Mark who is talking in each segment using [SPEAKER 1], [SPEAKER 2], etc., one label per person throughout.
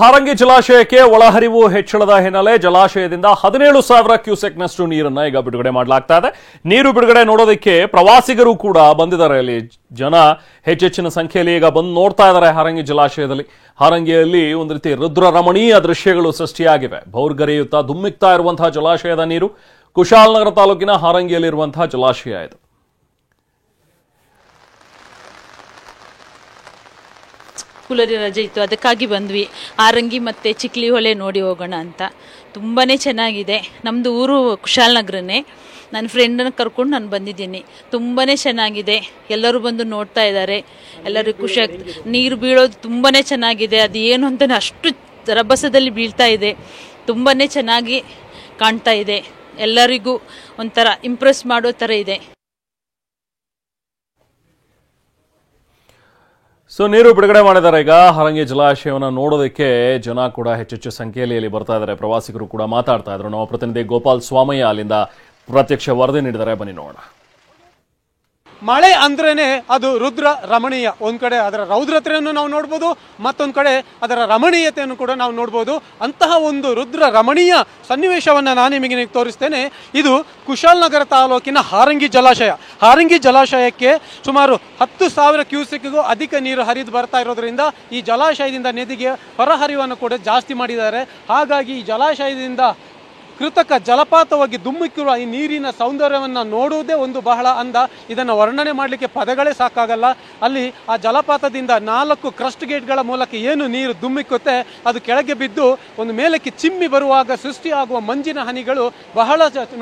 [SPEAKER 1] ಹಾರಂಗಿ ಜಲಾಶಯಕ್ಕೆ ಒಳಹರಿವು ಹೆಚ್ಚಳದ ಹಿನ್ನೆಲೆ ಜಲಾಶಯದಿಂದ 17,000 ಕ್ಯೂಸೆಕ್ನಷ್ಟು ನೀರನ್ನ ಈಗ ಬಿಡುಗಡೆ ಮಾಡಲಾಗ್ತಾ ಇದೆ. ನೀರು ಬಿಡುಗಡೆ ನೋಡೋದಕ್ಕೆ ಪ್ರವಾಸಿಗರು ಕೂಡ ಬಂದಿದ್ದಾರೆ. ಅಲ್ಲಿ ಜನ ಹೆಚ್ಚೆಚ್ಚಿನ ಸಂಖ್ಯೆಯಲ್ಲಿ ಈಗ ಬಂದು ನೋಡ್ತಾ ಇದ್ದಾರೆ. ಹಾರಂಗಿ ಜಲಾಶಯದಲ್ಲಿ ಹಾರಂಗಿಯಲ್ಲಿ ಒಂದು ರೀತಿ ರುದ್ರ ರಮಣೀಯ ದೃಶ್ಯಗಳು ಸೃಷ್ಟಿಯಾಗಿವೆ. ಭೌರ್ಗರೆಯುತ್ತಾ ಧುಮ್ಮಿಕ್ತಾ ಇರುವಂತಹ ಜಲಾಶಯದ ನೀರು ಕುಶಾಲನಗರ ತಾಲೂಕಿನ ಹಾರಂಗಿಯಲ್ಲಿರುವಂತಹ ಜಲಾಶಯ ಇದು.
[SPEAKER 2] ಸ್ಕೂಲಲ್ಲಿ ರಜೆ ಇತ್ತು, ಅದಕ್ಕಾಗಿ ಬಂದ್ವಿ. ಹಾರಂಗಿ ಮತ್ತು ಚಿಕ್ಲಿ ಹೊಳೆ ನೋಡಿ ಹೋಗೋಣ ಅಂತ. ತುಂಬಾ ಚೆನ್ನಾಗಿದೆ. ನಮ್ಮದು ಊರು ಕುಶಾಲನಗರನೇ. ನನ್ನ ಫ್ರೆಂಡನ್ನು ಕರ್ಕೊಂಡು ನಾನು ಬಂದಿದ್ದೀನಿ. ತುಂಬಾ ಚೆನ್ನಾಗಿದೆ. ಎಲ್ಲರೂ ಬಂದು ನೋಡ್ತಾ ಇದ್ದಾರೆ. ಎಲ್ಲರೂ ಖುಷಿ ಆಗ್ತದೆ. ನೀರು ಬೀಳೋದು ತುಂಬಾ ಚೆನ್ನಾಗಿದೆ. ಅದು ಏನು ಅಂತ ಅಷ್ಟು ರಭಸದಲ್ಲಿ ಬೀಳ್ತಾ ಇದೆ. ತುಂಬಾ ಚೆನ್ನಾಗಿ ಕಾಣ್ತಾ ಇದೆ. ಎಲ್ಲರಿಗೂ ಒಂಥರ ಇಂಪ್ರೆಸ್ ಮಾಡೋ ಥರ ಇದೆ.
[SPEAKER 1] ಸೊ ನೀರು ಬಿಡುಗಡೆ ಮಾಡಿದ್ದಾರೆ. ಈಗ ಹಾರಂಗಿ ಜಲಾಶಯವನ್ನು ನೋಡೋದಕ್ಕೆ ಜನ ಕೂಡ ಹೆಚ್ಚೆಚ್ಚು ಸಂಖ್ಯೆಯಲ್ಲಿ ಬರ್ತಾ ಇದ್ದಾರೆ. ಪ್ರವಾಸಿಗರು ಕೂಡ ಮಾತಾಡ್ತಾ ಇದ್ರು. ನಮ್ಮ ಪ್ರತಿನಿಧಿ ಗೋಪಾಲ್ ಸ್ವಾಮಯ್ಯ ಅಲ್ಲಿಂದ ಪ್ರತ್ಯಕ್ಷ ವರದಿ ನೀಡಿದ್ದಾರೆ. ಬನ್ನಿ ನೋಡೋಣ.
[SPEAKER 3] ಮಳೆ ಅಂದ್ರೇನೆ ಅದು ರುದ್ರ ರಮಣೀಯ. ಒಂದ್ ಕಡೆ ಅದರ ರೌದ್ರತೆಯನ್ನು ನಾವು ನೋಡ್ಬೋದು, ಮತ್ತೊಂದು ಕಡೆ ಅದರ ರಮಣೀಯತೆಯನ್ನು ಕೂಡ ನಾವು ನೋಡ್ಬೋದು. ಅಂತಹ ಒಂದು ರುದ್ರ ರಮಣೀಯ ಸನ್ನಿವೇಶವನ್ನು ನಾನು ನಿಮಗೆ ತೋರಿಸ್ತೇನೆ. ಇದು ಕುಶಾಲನಗರ ತಾಲೂಕಿನ ಹಾರಂಗಿ ಜಲಾಶಯ. ಹಾರಂಗಿ ಜಲಾಶಯಕ್ಕೆ ಸುಮಾರು 10,000 ಕ್ಯೂಸೆಕ್ಗೂ ಅಧಿಕ ನೀರು ಹರಿದು ಬರ್ತಾ ಇರೋದ್ರಿಂದ ಈ ಜಲಾಶಯದಿಂದ ನದಿಗೆ ಹೊರಹರಿವನ್ನು ಕೂಡ ಜಾಸ್ತಿ ಮಾಡಿದ್ದಾರೆ. ಹಾಗಾಗಿ ಈ ಜಲಾಶಯದಿಂದ ಕೃತಕ ಜಲಪಾತವಾಗಿ ಧುಮ್ಮಿಕ್ಕಿರುವ ಈ ನೀರಿನ ಸೌಂದರ್ಯವನ್ನು ನೋಡುವುದೇ ಒಂದು ಬಹಳ ಅಂದ. ಇದನ್ನು ವರ್ಣನೆ ಮಾಡಲಿಕ್ಕೆ ಪದಗಳೇ ಸಾಕಾಗಲ್ಲ. ಅಲ್ಲಿ ಆ ಜಲಪಾತದಿಂದ 4 ಕ್ರಸ್ಟ್ ಗೇಟ್ಗಳ ಮೂಲಕ ಏನು ನೀರು ಧುಮ್ಮಿಕ್ಕುತ್ತೆ, ಅದು ಕೆಳಗೆ ಬಿದ್ದು ಒಂದು ಮೇಲಕ್ಕೆ ಚಿಮ್ಮಿ ಬರುವಾಗ ಸೃಷ್ಟಿಯಾಗುವ ಮಂಜಿನ ಹನಿಗಳು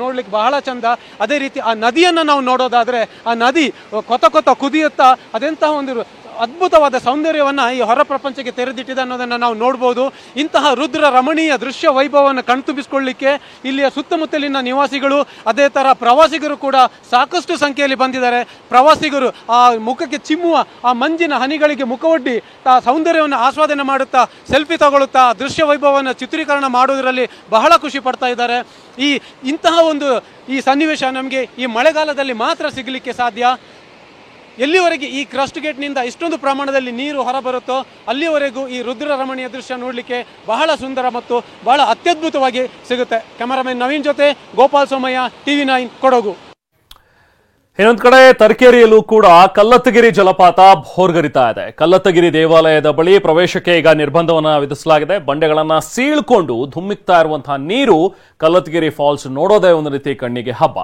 [SPEAKER 3] ನೋಡ್ಲಿಕ್ಕೆ ಬಹಳ ಚಂದ. ಅದೇ ರೀತಿ ಆ ನದಿಯನ್ನು ನಾವು ನೋಡೋದಾದರೆ ಆ ನದಿ ಕೊತ ಕುದಿಯುತ್ತಾ ಅದೆಂತಹ ಒಂದು ಅದ್ಭುತವಾದ ಸೌಂದರ್ಯವನ್ನು ಈ ಹೊರ ಪ್ರಪಂಚಕ್ಕೆ ತೆರೆದಿಟ್ಟಿದೆ ಅನ್ನೋದನ್ನು ನಾವು ನೋಡ್ಬೋದು. ಇಂತಹ ರುದ್ರ ರಮಣೀಯ ದೃಶ್ಯ ವೈಭವವನ್ನು ಕಣ್ತುಂಬಿಸಿಕೊಳ್ಳಲಿಕ್ಕೆ ಇಲ್ಲಿಯ ಸುತ್ತಮುತ್ತಲಿನ ನಿವಾಸಿಗಳು, ಅದೇ ಥರ ಪ್ರವಾಸಿಗರು ಕೂಡ ಸಾಕಷ್ಟು ಸಂಖ್ಯೆಯಲ್ಲಿ ಬಂದಿದ್ದಾರೆ. ಪ್ರವಾಸಿಗರು ಆ ಮುಖಕ್ಕೆ ಚಿಮ್ಮುವ ಆ ಮಂಜಿನ ಹನಿಗಳಿಗೆ ಮುಖವೊಡ್ಡಿ ಆ ಸೌಂದರ್ಯವನ್ನು ಆಸ್ವಾದನೆ ಮಾಡುತ್ತಾ ಸೆಲ್ಫಿ ತಗೊಳ್ಳುತ್ತಾ ದೃಶ್ಯ ವೈಭವವನ್ನು ಚಿತ್ರೀಕರಣ ಮಾಡೋದರಲ್ಲಿ ಬಹಳ ಖುಷಿ ಪಡ್ತಾ ಇದ್ದಾರೆ. ಇಂತಹ ಒಂದು ಈ ಸನ್ನಿವೇಶ ನಮಗೆ ಈ ಮಳೆಗಾಲದಲ್ಲಿ ಮಾತ್ರ ಸಿಗಲಿಕ್ಕೆ ಸಾಧ್ಯ. ಎಲ್ಲಿವರೆಗೆ ಈ ಕ್ರಸ್ಟ್ ಗೇಟ್ನಿಂದ ಇಷ್ಟೊಂದು ಪ್ರಮಾಣದಲ್ಲಿ ನೀರು ಹೊರಬರುತ್ತೋ ಅಲ್ಲಿವರೆಗೂ ಈ ರುದ್ರ ರಮಣೀಯ ದೃಶ್ಯ ನೋಡಲಿಕ್ಕೆ ಬಹಳ ಸುಂದರ ಮತ್ತು ಬಹಳ ಅತ್ಯದ್ಭುತವಾಗಿ ಸಿಗುತ್ತೆ. ಕ್ಯಾಮರಾಮನ್ ನವೀನ್ ಜೊತೆ ಗೋಪಾಲ್ ಸೋಮಯ್ಯ, TV9 ಕೊಡಗು.
[SPEAKER 1] ಇನ್ನೊಂದು ಕಡೆ ತರೀಕೆರೆಯಲ್ಲೂ ಕೂಡ ಕಲ್ಲತ್ತಗಿರಿ ಜಲಪಾತ ಭೋರ್ಗರಿತಾ ಇದೆ. ಕಲ್ಲತ್ತಗಿರಿ ದೇವಾಲಯದ ಬಳಿ ಪ್ರವೇಶಕ್ಕೆ ಈಗ ನಿರ್ಬಂಧವನ್ನ ವಿಧಿಸಲಾಗಿದೆ. ಬಂಡೆಗಳನ್ನ ಸೀಳ್ಕೊಂಡು ಧುಮ್ಮಿಕ್ತಾ ಇರುವಂತಹ ನೀರು ಕಲ್ಲತ್ತಗಿರಿ ಫಾಲ್ಸ್ ನೋಡೋದೇ ಒಂದು ರೀತಿ ಕಣ್ಣಿಗೆ ಹಬ್ಬ.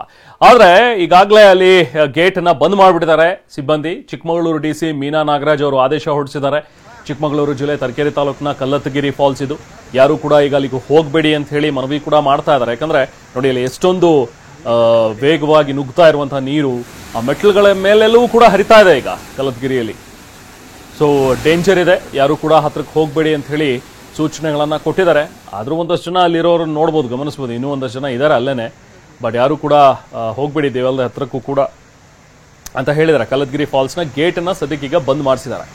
[SPEAKER 1] ಆದ್ರೆ ಈಗಾಗಲೇ ಅಲ್ಲಿ ಗೇಟ್ ಅನ್ನ ಬಂದ್ ಮಾಡಿಬಿಟ್ಟಿದ್ದಾರೆ ಸಿಬ್ಬಂದಿ. ಚಿಕ್ಕಮಗಳೂರು DC ಮೀನಾ ನಾಗರಾಜ್ ಅವರು ಆದೇಶ ಹೊರಡಿಸಿದ್ದಾರೆ. ಚಿಕ್ಕಮಗಳೂರು ಜಿಲ್ಲೆ ತರೀಕೆರೆ ತಾಲೂಕಿನ ಕಲ್ಲತ್ತಗಿರಿ ಫಾಲ್ಸ್ ಇದು. ಯಾರು ಕೂಡ ಈಗ ಅಲ್ಲಿಗೆ ಹೋಗಬೇಡಿ ಅಂತ ಹೇಳಿ ಮನವಿ ಕೂಡ ಮಾಡ್ತಾ ಇದ್ದಾರೆ. ಯಾಕಂದ್ರೆ ನೋಡಿ ಅಲ್ಲಿ ಎಷ್ಟೊಂದು ವೇಗವಾಗಿ ನುಗ್ತಾ ಇರುವಂತಹ ನೀರು ಆ ಮೆಟ್ಲುಗಳ ಮೇಲೆಲ್ಲವೂ ಕೂಡ ಹರಿತಾ ಇದೆ ಈಗ ಕಲ್ಲತ್ತಗಿರಿಯಲ್ಲಿ. ಸೊ ಡೇಂಜರ್ ಇದೆ, ಯಾರು ಕೂಡ ಹತ್ರಕ್ಕೆ ಹೋಗಬೇಡಿ ಅಂತ ಹೇಳಿ ಸೂಚನೆಗಳನ್ನ ಕೊಟ್ಟಿದ್ದಾರೆ. ಆದ್ರೂ ಒಂದಷ್ಟು ಜನ ಅಲ್ಲಿರೋರು ನೋಡ್ಬೋದು, ಗಮನಿಸ್ಬೋದು. ಇನ್ನೂ ಒಂದಷ್ಟು ಜನ ಇದ್ದಾರೆ ಅಲ್ಲೇನೆ. ಬಟ್ ಯಾರು ಕೂಡ ಹೋಗಬೇಡಿ ದೇವಾಲಯದ ಹತ್ರಕ್ಕೂ ಕೂಡ ಅಂತ ಹೇಳಿದ್ದಾರೆ. ಕಲ್ಲತ್ತಗಿರಿ ಫಾಲ್ಸ್ನ ಗೇಟನ್ನು ಸದ್ಯಕ್ಕೆ ಈಗ ಬಂದ್ ಮಾಡಿಸಿದ್ದಾರೆ.